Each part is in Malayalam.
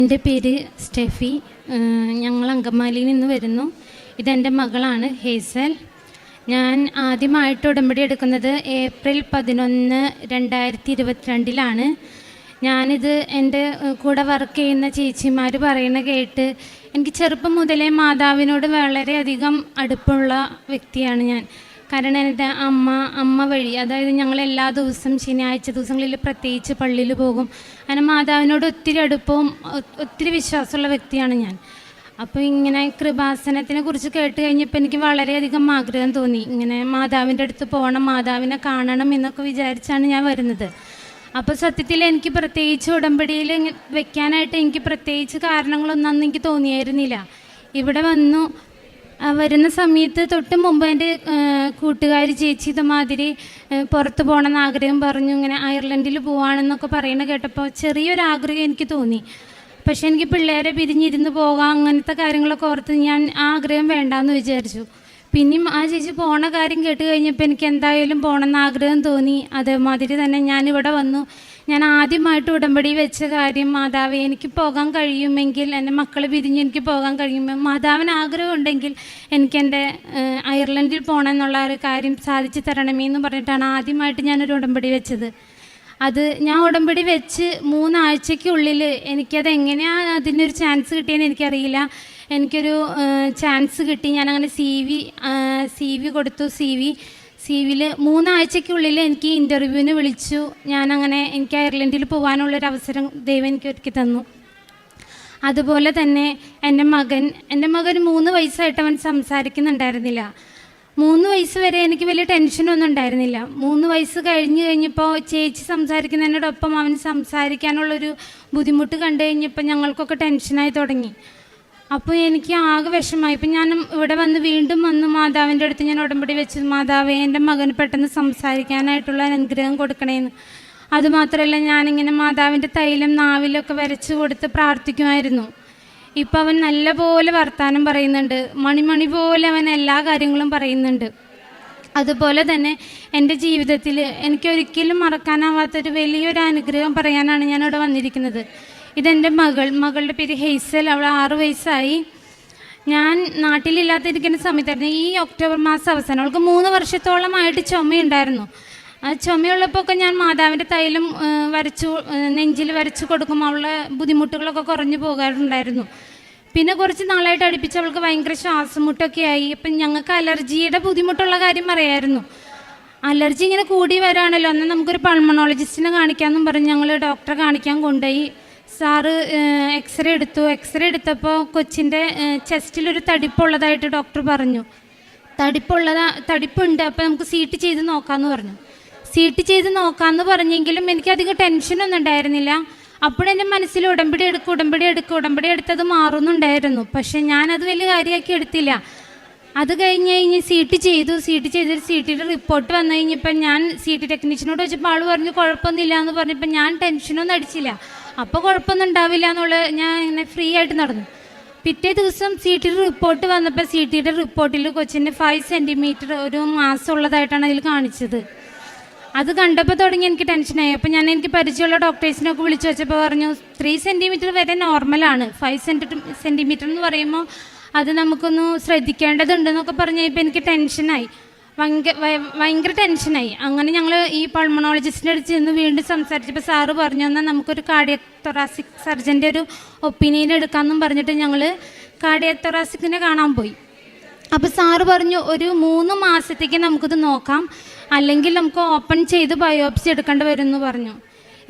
എൻ്റെ പേര് സ്റ്റെഫി. ഞങ്ങൾ അങ്കമാലിയിൽ നിന്ന് വരുന്നു. ഇതെൻ്റെ മകളാണ് ഹേസൽ. ഞാൻ ആദ്യമായിട്ട് ഉടമ്പടി എടുക്കുന്നത് ഏപ്രിൽ 11, 2022 ഞാനിത് എൻ്റെ കൂടെ വർക്ക് ചെയ്യുന്ന ചേച്ചിമാർ പറയുന്ന കേട്ട് എനിക്ക് ചെറുപ്പം മുതലേ മാതാവിനോട് വളരെയധികം അടുപ്പമുള്ള വ്യക്തിയാണ് ഞാൻ. കാരണം എൻ്റെ അമ്മ വഴി, അതായത് ഞങ്ങൾ എല്ലാ ദിവസവും ശനിയാഴ്ച ദിവസങ്ങളിൽ പ്രത്യേകിച്ച് പള്ളിയിൽ പോകും. അങ്ങനെ മാതാവിനോട് ഒത്തിരി അടുപ്പവും ഒത്തിരി വിശ്വാസമുള്ള വ്യക്തിയാണ് ഞാൻ. അപ്പോൾ ഇങ്ങനെ കൃപാസനത്തിനെ കുറിച്ച് കേട്ട് കഴിഞ്ഞപ്പോൾ എനിക്ക് വളരെയധികം ആഗ്രഹം തോന്നി. ഇങ്ങനെ മാതാവിൻ്റെ അടുത്ത് പോകണം, മാതാവിനെ കാണണം എന്നൊക്കെ വിചാരിച്ചാണ് ഞാൻ വരുന്നത്. അപ്പോൾ സത്യത്തിൽ എനിക്ക് പ്രത്യേകിച്ച് ഉടമ്പടിയിൽ വെക്കാനായിട്ട് എനിക്ക് പ്രത്യേകിച്ച് കാരണങ്ങളൊന്നും എനിക്ക് തോന്നിയായിരുന്നില്ല. ഇവിടെ വരുന്ന സമയത്ത് തൊട്ട് മുമ്പ് എൻ്റെ കൂട്ടുകാരി ചേച്ചി ഇതുമാതിരി പുറത്ത് പോകണമെന്ന് ആഗ്രഹം പറഞ്ഞു. ഇങ്ങനെ അയർലൻഡിൽ പോവാണെന്നൊക്കെ പറയുന്നത് കേട്ടപ്പോൾ ചെറിയൊരാഗ്രഹം എനിക്ക് തോന്നി. പക്ഷെ എനിക്ക് പിള്ളേരെ പിരിഞ്ഞിരുന്ന് പോകാം അങ്ങനത്തെ കാര്യങ്ങളൊക്കെ ഓർത്ത് ഞാൻ ആ ആഗ്രഹം വേണ്ടാന്ന് വിചാരിച്ചു. പിന്നെയും ആ ചേച്ചി പോണ കാര്യം കേട്ട് കഴിഞ്ഞപ്പോൾ എനിക്ക് എന്തായാലും പോകണമെന്ന് ആഗ്രഹം തോന്നി. അതേമാതിരി തന്നെ ഞാനിവിടെ വന്നു. ഞാൻ ആദ്യമായിട്ട് ഉടമ്പടി വെച്ച കാര്യം, മാതാവേ എനിക്ക് പോകാൻ കഴിയുമെങ്കിൽ, എൻ്റെ മക്കൾ പിരിഞ്ഞ് എനിക്ക് പോകാൻ കഴിയുമ്പോൾ മാതാവിന് ആഗ്രഹം ഉണ്ടെങ്കിൽ എനിക്ക് എൻ്റെ അയർലൻഡിൽ പോകണം എന്നുള്ള ഒരു കാര്യം സാധിച്ചു തരണമേ എന്ന് പറഞ്ഞിട്ടാണ് ആദ്യമായിട്ട് ഞാനൊരു ഉടമ്പടി വെച്ചത്. അത് ഞാൻ ഉടമ്പടി വെച്ച് 3 ആഴ്ചയ്ക്കുള്ളിൽ എനിക്കത് എങ്ങനെയാണ് അതിനൊരു ചാൻസ് കിട്ടിയെന്ന് എനിക്കറിയില്ല. എനിക്കൊരു ചാൻസ് കിട്ടി. ഞാനങ്ങനെ സി വി കൊടുത്തു. സി വിയിൽ 3 ആഴ്ചയ്ക്കുള്ളിൽ എനിക്ക് ഇൻ്റർവ്യൂവിന് വിളിച്ചു. എനിക്ക് അയർലൻഡിൽ പോകാനുള്ളൊരു അവസരം ദൈവം എനിക്ക് ഒരുക്കി തന്നു. അതുപോലെ തന്നെ എൻ്റെ മകൻ 3 വയസ്സായിട്ട് അവൻ സംസാരിക്കുന്നുണ്ടായിരുന്നില്ല. 3 വയസ്സ് വരെ എനിക്ക് വലിയ ടെൻഷനൊന്നും ഉണ്ടായിരുന്നില്ല. 3 വയസ്സ് കഴിഞ്ഞപ്പോൾ ചേച്ചി സംസാരിക്കുന്നതിനോടൊപ്പം അവൻ സംസാരിക്കാനുള്ളൊരു ബുദ്ധിമുട്ട് കണ്ടു കഴിഞ്ഞപ്പോൾ ഞങ്ങൾക്കൊക്കെ ടെൻഷനായി തുടങ്ങി. അപ്പോൾ എനിക്ക് ആകെ വിഷമമായി. ഇപ്പം ഞാൻ ഇവിടെ വീണ്ടും വന്ന് മാതാവിൻ്റെ അടുത്ത് ഞാൻ ഉടമ്പടി വെച്ചു, മാതാവേ എൻ്റെ മകന് പെട്ടെന്ന് സംസാരിക്കാനായിട്ടുള്ള അനുഗ്രഹം കൊടുക്കണേന്ന്. അതുമാത്രമല്ല, ഞാനിങ്ങനെ മാതാവിൻ്റെ തൈലം നാവിലൊക്കെ വരച്ച് കൊടുത്ത് പ്രാർത്ഥിക്കുമായിരുന്നു. ഇപ്പം അവൻ നല്ല പോലെ വർത്താനം പറയുന്നുണ്ട്. മണി പോലെ അവൻ എല്ലാ കാര്യങ്ങളും പറയുന്നുണ്ട്. അതുപോലെ തന്നെ എൻ്റെ ജീവിതത്തിൽ എനിക്കൊരിക്കലും മറക്കാനാവാത്തൊരു വലിയൊരു അനുഗ്രഹം പറയാനാണ് ഞാനിവിടെ വന്നിരിക്കുന്നത്. ഇതെൻ്റെ മകളുടെ പേര് ഹേസൽ. അവൾ 6 വയസ്സായി. ഞാൻ നാട്ടിലില്ലാതിരിക്കുന്ന സമയത്തായിരുന്നു, ഈ ഒക്ടോബർ മാസം അവസാനം. അവൾക്ക് 3 വർഷത്തോളമായിട്ട് ചുമയുണ്ടായിരുന്നു. ആ ചുമയുള്ളപ്പോൾ ഒക്കെ ഞാൻ മാതാവിൻ്റെ തൈലം നെഞ്ചിൽ വരച്ചു കൊടുക്കുമ്പോൾ അവളുടെ ബുദ്ധിമുട്ടുകളൊക്കെ കുറഞ്ഞു പോകാറുണ്ടായിരുന്നു. പിന്നെ കുറച്ച് നാളായിട്ട് അടുപ്പിച്ച് അവൾക്ക് ഭയങ്കര ശ്വാസം മുട്ടൊക്കെ ആയി. അപ്പം ഞങ്ങൾക്ക് അലർജിയുടെ ബുദ്ധിമുട്ടുള്ള കാര്യം പറയായിരുന്നു. അലർജി ഇങ്ങനെ കൂടി വരാണല്ലോ, എന്നാൽ നമുക്കൊരു പൾമണോളജിസ്റ്റിനെ കാണിക്കാമെന്നും പറഞ്ഞ് ഞങ്ങൾ ഡോക്ടറെ കാണിക്കാൻ കൊണ്ടുപോയി. സാറ് എക്സ്റേ എടുത്തപ്പോൾ കൊച്ചിൻ്റെ ചെസ്റ്റിലൊരു തടിപ്പുള്ളതായിട്ട് ഡോക്ടർ പറഞ്ഞു. തടിപ്പുണ്ട്, അപ്പോൾ നമുക്ക് CT ചെയ്ത് നോക്കാമെന്ന് പറഞ്ഞു. CT ചെയ്ത് നോക്കാമെന്ന് പറഞ്ഞെങ്കിലും എനിക്കധികം ടെൻഷനൊന്നും ഉണ്ടായിരുന്നില്ല. അപ്പോഴെൻ്റെ മനസ്സിൽ ഉടമ്പടി എടുത്തത് മാറുന്നുണ്ടായിരുന്നു. പക്ഷെ ഞാനത് വലിയ കാര്യമാക്കി എടുത്തില്ല. അത് കഴിഞ്ഞ് CT ചെയ്തിട്ട് CTയുടെ റിപ്പോർട്ട് വന്നു കഴിഞ്ഞപ്പോൾ ഞാൻ CT ടെക്നീഷ്യനോട് ചോദിച്ചപ്പോൾ ആൾ പറഞ്ഞു കുഴപ്പമൊന്നുമില്ല എന്ന് പറഞ്ഞപ്പോൾ ഞാൻ ടെൻഷനൊന്നും അടിച്ചില്ല. അപ്പോൾ കുഴപ്പമൊന്നും ഉണ്ടാവില്ല ഞാൻ ഇങ്ങനെ ഫ്രീ ആയിട്ട് നടന്നു. പിറ്റേ ദിവസം CTയുടെ റിപ്പോർട്ട് വന്നപ്പോൾ CTയുടെ റിപ്പോർട്ടിൽ കൊച്ചിൻ്റെ 5 സെൻറ്റിമീറ്റർ ഒരു മാസം ഉള്ളതായിട്ടാണ് അതിൽ കാണിച്ചത്. അത് കണ്ടപ്പോൾ തുടങ്ങി എനിക്ക് ടെൻഷനായി. അപ്പോൾ എനിക്ക് പരിചയമുള്ള ഡോക്ടേഴ്സിനൊക്കെ വിളിച്ചു വെച്ചപ്പോൾ പറഞ്ഞു 3 സെൻറ്റിമീറ്റർ വരെ നോർമലാണ്, 5 സെൻറ്റിമീറ്റർ എന്ന് പറയുമ്പോൾ അത് നമുക്കൊന്ന് ശ്രദ്ധിക്കേണ്ടതുണ്ടെന്നൊക്കെ പറഞ്ഞു കഴിഞ്ഞപ്പോൾ എനിക്ക് ടെൻഷനായി, ഭയങ്കര ടെൻഷനായി. അങ്ങനെ ഞങ്ങൾ ഈ പൾമണോളജിസ്റ്റിൻ്റെ അടുത്ത് ചെന്ന് വീണ്ടും സംസാരിച്ചപ്പോൾ സാറ് പറഞ്ഞു, എന്നാൽ നമുക്കൊരു കാർഡിയക് തൊറാസിക് സർജൻ്റെ ഒരു ഒപ്പീനിയൻ എടുക്കാമെന്നും പറഞ്ഞിട്ട് ഞങ്ങൾ കാർഡിയക് തൊറാസിക്കിനെ കാണാൻ പോയി. അപ്പോൾ സാറ് പറഞ്ഞു ഒരു 3 മാസത്തേക്ക് നമുക്കിത് നോക്കാം, അല്ലെങ്കിൽ നമുക്ക് ഓപ്പൺ ചെയ്ത് ബയോപ്സി എടുക്കേണ്ടി വരും എന്ന് പറഞ്ഞു.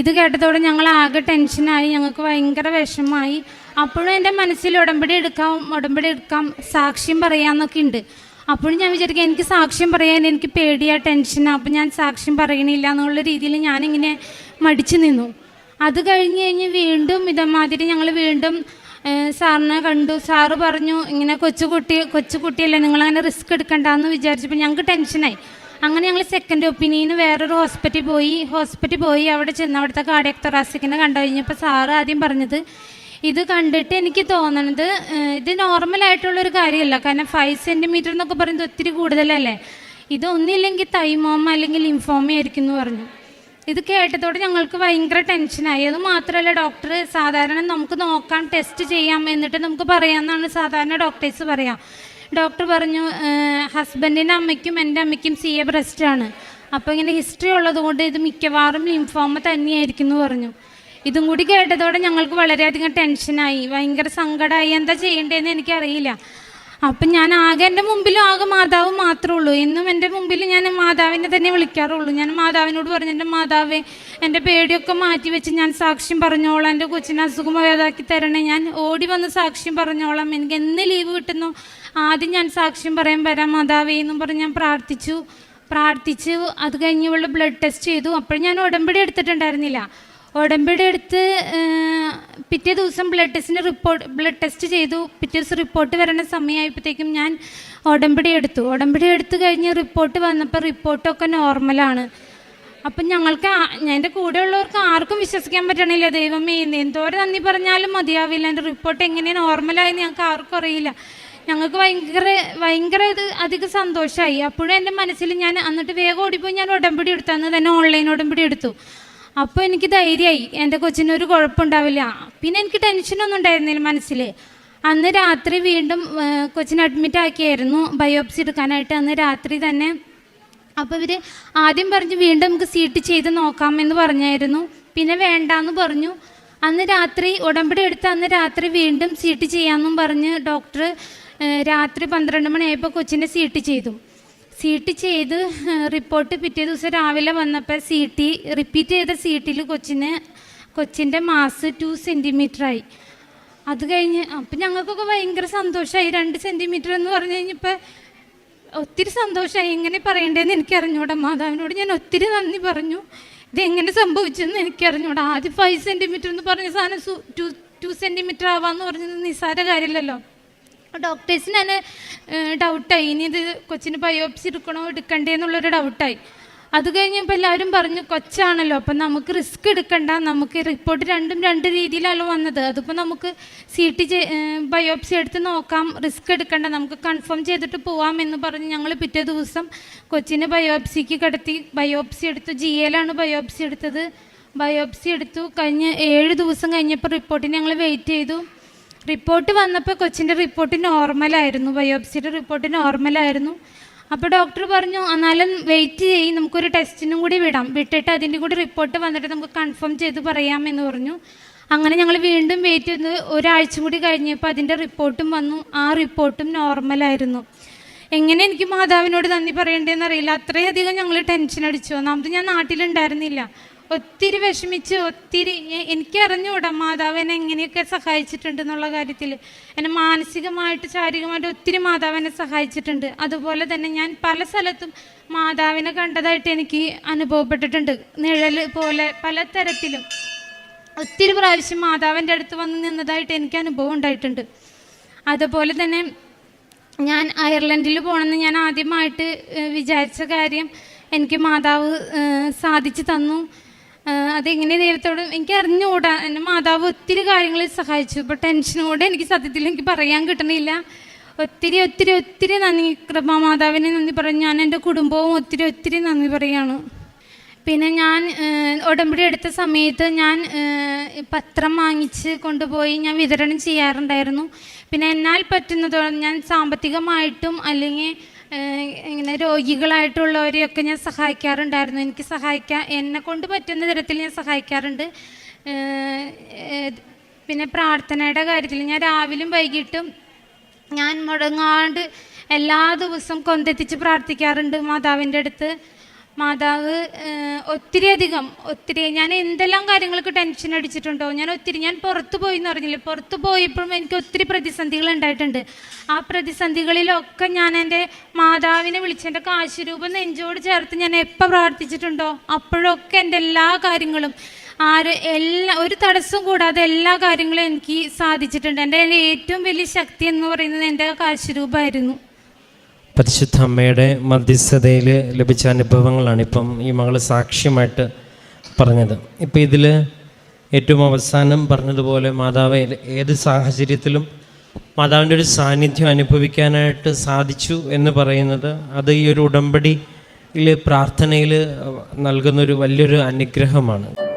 ഇത് കേട്ടതോടെ ഞങ്ങൾ ആകെ ടെൻഷനായി, ഞങ്ങൾക്ക് ഭയങ്കര വിഷമമായി. അപ്പോഴും എൻ്റെ മനസ്സിൽ ഉടമ്പടി എടുക്കാം, സാക്ഷ്യം പറയാമെന്നൊക്കെ ഉണ്ട്. അപ്പോഴും ഞാൻ വിചാരിക്കുക എനിക്ക് സാക്ഷ്യം പറയാൻ എനിക്ക് പേടിയാണ്, ടെൻഷനാണ്. അപ്പോൾ ഞാൻ സാക്ഷ്യം പറയണില്ല എന്നുള്ള രീതിയിൽ ഞാനിങ്ങനെ മടിച്ചു നിന്നു. അത് കഴിഞ്ഞ് വീണ്ടും ഇതേമാതിരി ഞങ്ങൾ വീണ്ടും സാറിനെ കണ്ടു. സാറ് പറഞ്ഞു ഇങ്ങനെ കൊച്ചുകുട്ടിയല്ലേ, നിങ്ങളങ്ങനെ റിസ്ക് എടുക്കണ്ടെന്ന് വിചാരിച്ചപ്പോൾ ഞങ്ങൾക്ക് ടെൻഷനായി. അങ്ങനെ ഞങ്ങൾ സെക്കൻഡ് ഒപ്പീനിയന് വേറൊരു ഹോസ്പിറ്റലിൽ പോയി അവിടെ ചെന്ന് അവിടുത്തെ കാർഡിയക് തൊറാസിക്കിനെ കണ്ടു കഴിഞ്ഞപ്പോൾ സാറ് ആദ്യം പറഞ്ഞത്, ഇത് കണ്ടിട്ട് എനിക്ക് തോന്നണത് ഇത് നോർമലായിട്ടുള്ളൊരു കാര്യമല്ല. കാരണം 5 സെൻറ്റിമീറ്റർ എന്നൊക്കെ പറയുന്നത് ഒത്തിരി കൂടുതലല്ലേ, ഇതൊന്നില്ലെങ്കിൽ തൈമോമ അല്ലെങ്കിൽ ലിംഫോമ ആയിരിക്കും എന്ന് പറഞ്ഞു. ഇത് കേട്ടതോടെ ഞങ്ങൾക്ക് ഭയങ്കര ടെൻഷനായി. അത് മാത്രമല്ല, ഡോക്ടർ സാധാരണ നമുക്ക് നോക്കാം, ടെസ്റ്റ് ചെയ്യാം, എന്നിട്ട് നമുക്ക് പറയാമെന്നാണ് സാധാരണ ഡോക്ടേഴ്സ് പറയാം. ഡോക്ടർ പറഞ്ഞു ഹസ്ബൻഡിൻ്റെ അമ്മയ്ക്കും എൻ്റെ അമ്മയ്ക്കും CA ബ്രസ്റ്റാണ്, അപ്പോൾ ഇങ്ങനെ ഹിസ്റ്ററി ഉള്ളതുകൊണ്ട് ഇത് മിക്കവാറും ലിംഫോമ തന്നെയായിരിക്കും എന്ന് പറഞ്ഞു. ഇതും കൂടി കേട്ടതോടെ ഞങ്ങൾക്ക് വളരെയധികം ടെൻഷനായി, ഭയങ്കര സങ്കടമായി. എന്താ ചെയ്യേണ്ടതെന്ന് എനിക്കറിയില്ല. അപ്പം ഞാൻ ആകെ എൻ്റെ മുമ്പിലും ആകെ മാതാവ് മാത്രമേ ഉള്ളൂ. എന്നും എൻ്റെ മുമ്പിൽ ഞാൻ മാതാവിനെ തന്നെ വിളിക്കാറുള്ളൂ. ഞാൻ മാതാവിനോട് പറഞ്ഞു, എൻ്റെ മാതാവേ, എൻ്റെ പേടിയൊക്കെ മാറ്റി വെച്ച് ഞാൻ സാക്ഷ്യം പറഞ്ഞോളാം, എൻ്റെ കൊച്ചിനെ അസുഖം ഭേദമാക്കി തരണേ, ഞാൻ ഓടി വന്ന് സാക്ഷ്യം പറഞ്ഞോളാം, എനിക്ക് എന്ന് ലീവ് കിട്ടുന്നു ആദ്യം ഞാൻ സാക്ഷ്യം പറയാൻ വരാം മാതാവേ എന്നും പറഞ്ഞ് ഞാൻ പ്രാർത്ഥിച്ചു. അത് കഴിഞ്ഞ് ഇവളുടെ ബ്ലഡ് ടെസ്റ്റ് ചെയ്തു. അപ്പോൾ ഞാൻ ഉടമ്പടി എടുത്തിട്ടുണ്ടായിരുന്നില്ല. ഉടമ്പടി എടുത്ത് പിറ്റേ ദിവസം ബ്ലഡ് ടെസ്റ്റ് ചെയ്തു. പിറ്റേ ദിവസം റിപ്പോർട്ട് വരണ സമയമായപ്പോഴത്തേക്കും ഞാൻ ഉടമ്പടി എടുത്തു കഴിഞ്ഞ് റിപ്പോർട്ട് വന്നപ്പോൾ റിപ്പോർട്ടൊക്കെ നോർമലാണ്. അപ്പം ഞങ്ങൾക്ക് എൻ്റെ കൂടെയുള്ളവർക്ക് ആർക്കും വിശ്വസിക്കാൻ പറ്റണില്ല. ദൈവമേ, എന്തോരം നന്ദി പറഞ്ഞാലും മതിയാവില്ല. എൻ്റെ റിപ്പോർട്ട് എങ്ങനെ നോർമലായെന്ന് ഞങ്ങൾക്ക് ആർക്കും അറിയില്ല. ഞങ്ങൾക്ക് ഭയങ്കര ഇത് അധികം സന്തോഷമായി. അപ്പോഴും എൻ്റെ മനസ്സിൽ ഞാൻ എന്നിട്ട് വേഗം ഓടിപ്പോയി ഞാൻ ഉടമ്പടി എടുത്തു. അന്ന് തന്നെ ഓൺലൈൻ ഉടമ്പടി എടുത്തു. അപ്പോൾ എനിക്ക് ധൈര്യമായി, എൻ്റെ കൊച്ചിനൊരു കുഴപ്പമുണ്ടാവില്ല. പിന്നെ എനിക്ക് ടെൻഷനൊന്നും ഉണ്ടായിരുന്നില്ല മനസ്സിൽ. അന്ന് രാത്രി വീണ്ടും കൊച്ചിനെ അഡ്മിറ്റ് ആക്കിയായിരുന്നു ബയോപ്സി എടുക്കാനായിട്ട്, അന്ന് രാത്രി തന്നെ. അപ്പോൾ ഇവർ ആദ്യം പറഞ്ഞു വീണ്ടും നമുക്ക് CT ചെയ്ത് നോക്കാമെന്ന് പറഞ്ഞായിരുന്നു. പിന്നെ വേണ്ടാന്ന് പറഞ്ഞു. അന്ന് രാത്രി ഉടമ്പടി എടുത്ത് അന്ന് രാത്രി വീണ്ടും CT ചെയ്യാമെന്നും പറഞ്ഞ് ഡോക്ടർ രാത്രി 12 മണിയായപ്പോൾ കൊച്ചിൻ്റെ CT ചെയ്ത് റിപ്പോർട്ട് പിറ്റേ ദിവസം രാവിലെ വന്നപ്പോൾ റിപ്പീറ്റ് ചെയ്ത CTയിൽ കൊച്ചിൻ്റെ മാസ് 2 സെൻറ്റിമീറ്ററായി. അത് കഴിഞ്ഞ് അപ്പം ഞങ്ങൾക്കൊക്കെ ഭയങ്കര സന്തോഷമായി. 2 സെൻറ്റിമീറ്റർ എന്ന് പറഞ്ഞു കഴിഞ്ഞപ്പോൾ ഒത്തിരി സന്തോഷമായി. എങ്ങനെ പറയേണ്ടതെന്ന് എനിക്കറിഞ്ഞൂടാ. മാതാവിനോട് ഞാൻ ഒത്തിരി നന്ദി പറഞ്ഞു. ഇതെങ്ങനെ സംഭവിച്ചെന്ന് എനിക്കറിഞ്ഞൂടാ. ആദ്യം 5 സെൻറ്റിമീറ്റർ എന്ന് പറഞ്ഞ സാധനം 2 സെൻറ്റിമീറ്റർ ആവാമെന്ന് പറഞ്ഞത് നിസ്സാര കാര്യമില്ലല്ലോ. ഡോക്ടേഴ്സിന് തന്നെ ഡൗട്ടായി, ഇനി ഇത് കൊച്ചിന് ബയോപ്സി എടുക്കണ്ടേ എന്നുള്ളൊരു ഡൗട്ടായി. അത് കഴിഞ്ഞപ്പോൾ എല്ലാവരും പറഞ്ഞു കൊച്ചാണല്ലോ, അപ്പം നമുക്ക് റിസ്ക് എടുക്കണ്ട, നമുക്ക് റിപ്പോർട്ട് രണ്ടും 2 രീതിയിലല്ലോ വന്നത്, അതിപ്പോൾ നമുക്ക് CT ബയോപ്സി എടുത്ത് നോക്കാം, റിസ്ക് എടുക്കണ്ട, നമുക്ക് കൺഫേം ചെയ്തിട്ട് പോവാമെന്ന് പറഞ്ഞ് ഞങ്ങൾ പിറ്റേ ദിവസം കൊച്ചിനെ ബയോപ്സിക്ക് കിടത്തി. ബയോപ്സി എടുത്തു. GAയിലാണ് ബയോപ്സി എടുത്തത്. ബയോപ്സി എടുത്തു കഴിഞ്ഞ് 7 ദിവസം കഴിഞ്ഞപ്പോൾ റിപ്പോർട്ടിന് ഞങ്ങൾ വെയിറ്റ് ചെയ്തു. റിപ്പോർട്ട് വന്നപ്പോൾ കൊച്ചിൻ്റെ റിപ്പോർട്ട് നോർമലായിരുന്നു, ബയോപ്സിയുടെ റിപ്പോർട്ട് നോർമലായിരുന്നു. അപ്പോൾ ഡോക്ടർ പറഞ്ഞു എന്നാലും വെയിറ്റ് ചെയ്യും, നമുക്കൊരു ടെസ്റ്റിനും കൂടി വിട്ടിട്ട് അതിൻ്റെ കൂടി റിപ്പോർട്ട് വന്നിട്ട് നമുക്ക് കൺഫേം ചെയ്ത് പറയാമെന്ന് പറഞ്ഞു. അങ്ങനെ ഞങ്ങൾ വീണ്ടും വെയിറ്റ് ചെയ്ത് ഒരാഴ്ച കൂടി കഴിഞ്ഞപ്പോൾ അതിൻ്റെ റിപ്പോർട്ടും വന്നു. ആ റിപ്പോർട്ടും നോർമലായിരുന്നു. എങ്ങനെ എനിക്ക് മാതാവിനോട് നന്ദി പറയേണ്ടതെന്ന് അറിയില്ല. അത്രയധികം ഞങ്ങൾ ടെൻഷൻ അടിച്ചു. ഒന്നാമത് ഞാൻ നാട്ടിലുണ്ടായിരുന്നില്ല. ഒത്തിരി വിഷമിച്ച് എനിക്ക് അറിഞ്ഞുകൂടാ മാതാവ് എന്നെ എങ്ങനെയൊക്കെ സഹായിച്ചിട്ടുണ്ടെന്നുള്ള കാര്യത്തിൽ. എന്നെ മാനസികമായിട്ട് ശാരീരികമായിട്ട് ഒത്തിരി മാതാവിനെ സഹായിച്ചിട്ടുണ്ട്. അതുപോലെ തന്നെ ഞാൻ പല സ്ഥലത്തും മാതാവിനെ കണ്ടതായിട്ട് എനിക്ക് അനുഭവപ്പെട്ടിട്ടുണ്ട്. നിഴൽ പോലെ പല തരത്തിലും ഒത്തിരി പ്രാവശ്യം മാതാവിൻ്റെ അടുത്ത് വന്ന് നിന്നതായിട്ട് എനിക്ക് അനുഭവം ഉണ്ടായിട്ടുണ്ട്. അതുപോലെ തന്നെ ഞാൻ അയർലൻഡിൽ പോകണമെന്ന് ഞാൻ ആദ്യമായിട്ട് വിചാരിച്ച കാര്യം എനിക്ക് മാതാവ് സാധിച്ചു തന്നു. അതെങ്ങനെ ദൈവത്തോട് എനിക്ക് അറിഞ്ഞുകൂടാ. എൻ്റെ മാതാവ് ഒത്തിരി കാര്യങ്ങളിൽ സഹായിച്ചു. ഇപ്പോൾ ടെൻഷനോടെ എനിക്ക് സത്യത്തിൽ എനിക്ക് പറയാൻ കിട്ടണില്ല. ഒത്തിരി നന്ദി കൃപാമാതാവിനെ നന്ദി പറയും. ഞാൻ എൻ്റെ കുടുംബവും ഒത്തിരി നന്ദി പറയുകയാണ്. പിന്നെ ഞാൻ ഉടമ്പടി എടുത്ത സമയത്ത് ഞാൻ പത്രം വാങ്ങിച്ച് കൊണ്ടുപോയി ഞാൻ വിതരണം ചെയ്യാറുണ്ടായിരുന്നു. പിന്നെ എന്നാൽ പറ്റുന്നതോളം ഞാൻ സാമ്പത്തികമായിട്ടും അല്ലെങ്കിൽ ഇങ്ങനെ രോഗികളായിട്ടുള്ളവരെയൊക്കെ ഞാൻ സഹായിക്കാറുണ്ടായിരുന്നു. എന്നെ കൊണ്ട് പറ്റുന്ന തരത്തിൽ ഞാൻ സഹായിക്കാറുണ്ട്. പിന്നെ പ്രാർത്ഥനയുടെ കാര്യത്തിൽ ഞാൻ രാവിലെയും വൈകിട്ടും ഞാൻ മുടങ്ങാണ്ട് എല്ലാ ദിവസവും കൊന്തെത്തിച്ച് പ്രാർത്ഥിക്കാറുണ്ട് മാതാവിൻ്റെ അടുത്ത്. മാതാവ് ഒത്തിരി ഞാൻ എന്തെല്ലാം കാര്യങ്ങൾക്ക് ടെൻഷൻ അടിച്ചിട്ടുണ്ടോ, ഞാൻ പുറത്തു പോയി എന്ന് പറഞ്ഞില്ലേ, പുറത്തു പോയപ്പോഴും എനിക്ക് ഒത്തിരി പ്രതിസന്ധികൾ ഉണ്ടായിട്ടുണ്ട്. ആ പ്രതിസന്ധികളിലൊക്കെ ഞാൻ എൻ്റെ മാതാവിനെ വിളിച്ച് എൻ്റെ കാശുരൂപം നെഞ്ചോട് ചേർത്ത് ഞാൻ എപ്പോൾ പ്രാർത്ഥിച്ചിട്ടുണ്ടോ അപ്പോഴൊക്കെ എൻ്റെ എല്ലാ കാര്യങ്ങളും ഒരു തടസ്സം കൂടാതെ എല്ലാ കാര്യങ്ങളും എനിക്ക് സാധിച്ചിട്ടുണ്ട്. എൻ്റെ ഏറ്റവും വലിയ ശക്തി എന്ന് പറയുന്നത് എൻ്റെ കാശുരൂപമായിരുന്നു. പരിശുദ്ധ അമ്മയുടെ മധ്യസ്ഥതയിൽ ലഭിച്ച അനുഭവങ്ങളാണ് ഇപ്പം ഈ മകൾ സാക്ഷ്യമായിട്ട് പറഞ്ഞത്. ഇപ്പം ഇതിൽ ഏറ്റവും അവസാനം പറഞ്ഞതുപോലെ മാതാവ് ഏത് സാഹചര്യത്തിലും മാതാവിൻ്റെ ഒരു സാന്നിധ്യം അനുഭവിക്കാനായിട്ട് സാധിച്ചു എന്ന് പറയുന്നത് അത് ഈ ഒരു ഉടമ്പടി പ്രാർത്ഥനയിൽ നൽകുന്നൊരു വലിയൊരു അനുഗ്രഹമാണ്.